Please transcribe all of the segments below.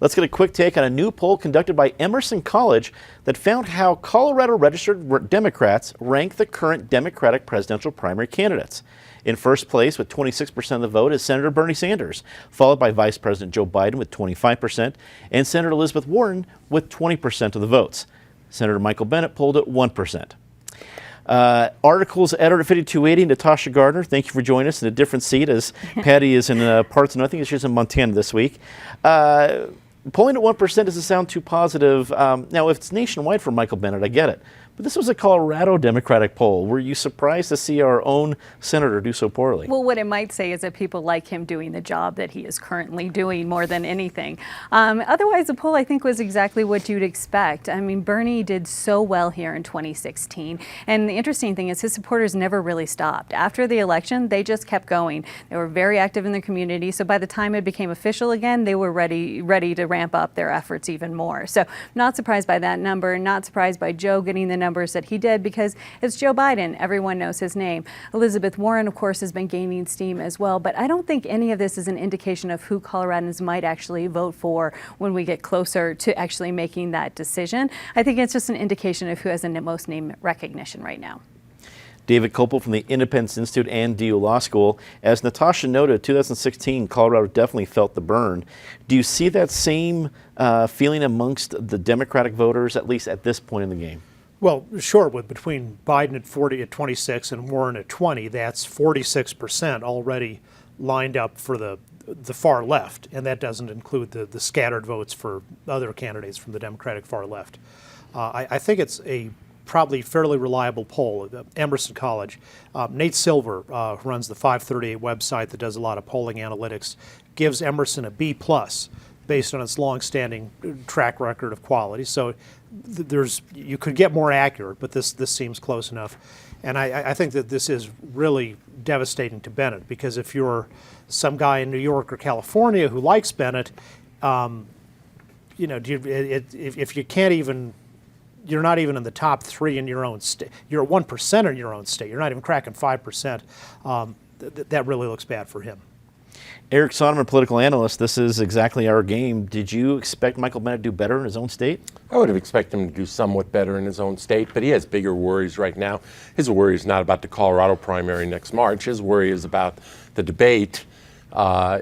Let's get a quick take on a new poll conducted by Emerson College that found how Colorado registered Democrats rank the current Democratic presidential primary candidates. In first place with 26% of the vote is Senator Bernie Sanders, followed by Vice President Joe Biden with 25% and Senator Elizabeth Warren with 20% of the votes. Senator Michael Bennet polled at 1%. Articles editor 5280, Natasha Gardner, thank you for joining us in a different seat as Patty is in parts of, I think she's in Montana this week. Polling at 1% doesn't sound too positive. Now, if it's nationwide for Michael Bennet, I get it. But this was a Colorado Democratic poll. Were you surprised to see our own senator do so poorly? Well, what it might say is that people like him doing the job that he is currently doing more than anything. Otherwise, the poll, I think, was exactly what you'd expect. I mean, Bernie did so well here in 2016. And the interesting thing is his supporters never really stopped. After the election, they just kept going. They were very active in the community. So by the time it became official again, they were ready to ramp up their efforts even more. So not surprised by that number, not surprised by Joe getting the numbers that he did, because it's Joe Biden. Everyone knows his name. Elizabeth Warren, of course, has been gaining steam as well, but I don't think any of this is an indication of who Coloradans might actually vote for when we get closer to actually making that decision. I think it's just an indication of who has the most name recognition right now. David Kopel from the Independence Institute and DU Law School. As Natasha noted, 2016, Colorado definitely felt the burn. Do you see that same feeling amongst the Democratic voters, at least at this point in the game? Well, sure, with between Biden at 26 and Warren at 20, that's 46% already lined up for the far left, and that doesn't include the scattered votes for other candidates from the Democratic far left. I think it's a probably fairly reliable poll. Emerson College, Nate Silver, who runs the 538 website that does a lot of polling analytics, gives Emerson a B+ based on its long-standing track record of quality. So you could get more accurate, but this seems close enough. And I think that this is really devastating to Bennet, because if you're some guy in New York or California who likes Bennet, you know, if you can't even, you're not even in the top 3 in your own state, you're at 1% in your own state, you're not even cracking 5%, that really looks bad for him. Eric Sonneman, political analyst, this is exactly our game. Did you expect Michael Bennet to do better in his own state? I would have expected him to do somewhat better in his own state, but he has bigger worries right now. His worry is not about the Colorado primary next March. His worry is about the debate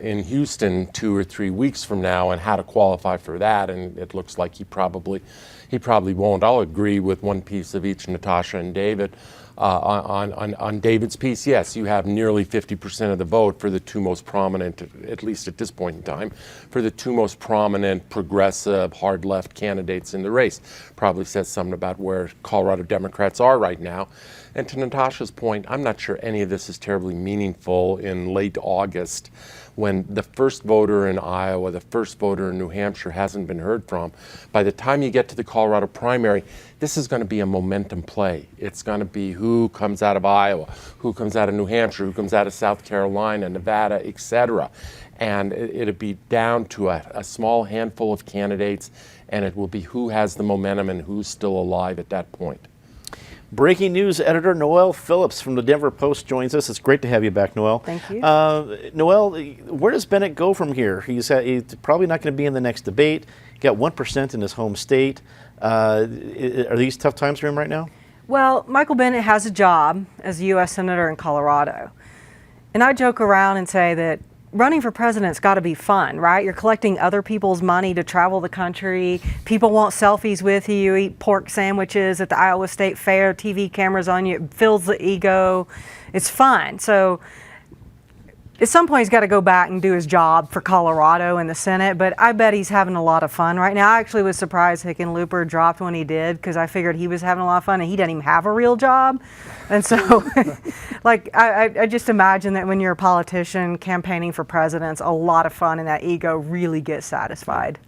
in Houston 2 or 3 weeks from now and how to qualify for that, and it looks like he probably won't. I'll agree with one piece of each, Natasha and David. On David's piece, yes, you have nearly 50% of the vote for the 2 most prominent, at least at this point in time, for the 2 most prominent progressive hard left candidates in the race. Probably says something about where Colorado Democrats are right now. And to Natasha's point, I'm not sure any of this is terribly meaningful in late August, when the first voter in Iowa, the first voter in New Hampshire hasn't been heard from. By the time you get to the Colorado primary, this is going to be a momentum play. It's going to be who comes out of Iowa, who comes out of New Hampshire, who comes out of South Carolina, Nevada, etc. And it'll be down to a small handful of candidates, and it will be who has the momentum and who's still alive at that point. Breaking news editor Noel Phillips from the Denver Post joins us. It's great to have you back, Noel. Thank you. Noel, where does Bennet go from here? He's probably not going to be in the next debate. He got 1% in his home state. Are these tough times for him right now? Well, Michael Bennet has a job as a U.S. Senator in Colorado. And I joke around and say that running for president's got to be fun, right? You're collecting other people's money to travel the country. People want selfies with you. You eat pork sandwiches at the Iowa State Fair, TV cameras on you. It fills the ego. It's fun. So at some point, he's got to go back and do his job for Colorado in the Senate, but I bet he's having a lot of fun right now. I actually was surprised Hickenlooper dropped when he did, because I figured he was having a lot of fun, and he doesn't even have a real job. And so, like, I just imagine that when you're a politician campaigning for presidents, a lot of fun and that ego really gets satisfied.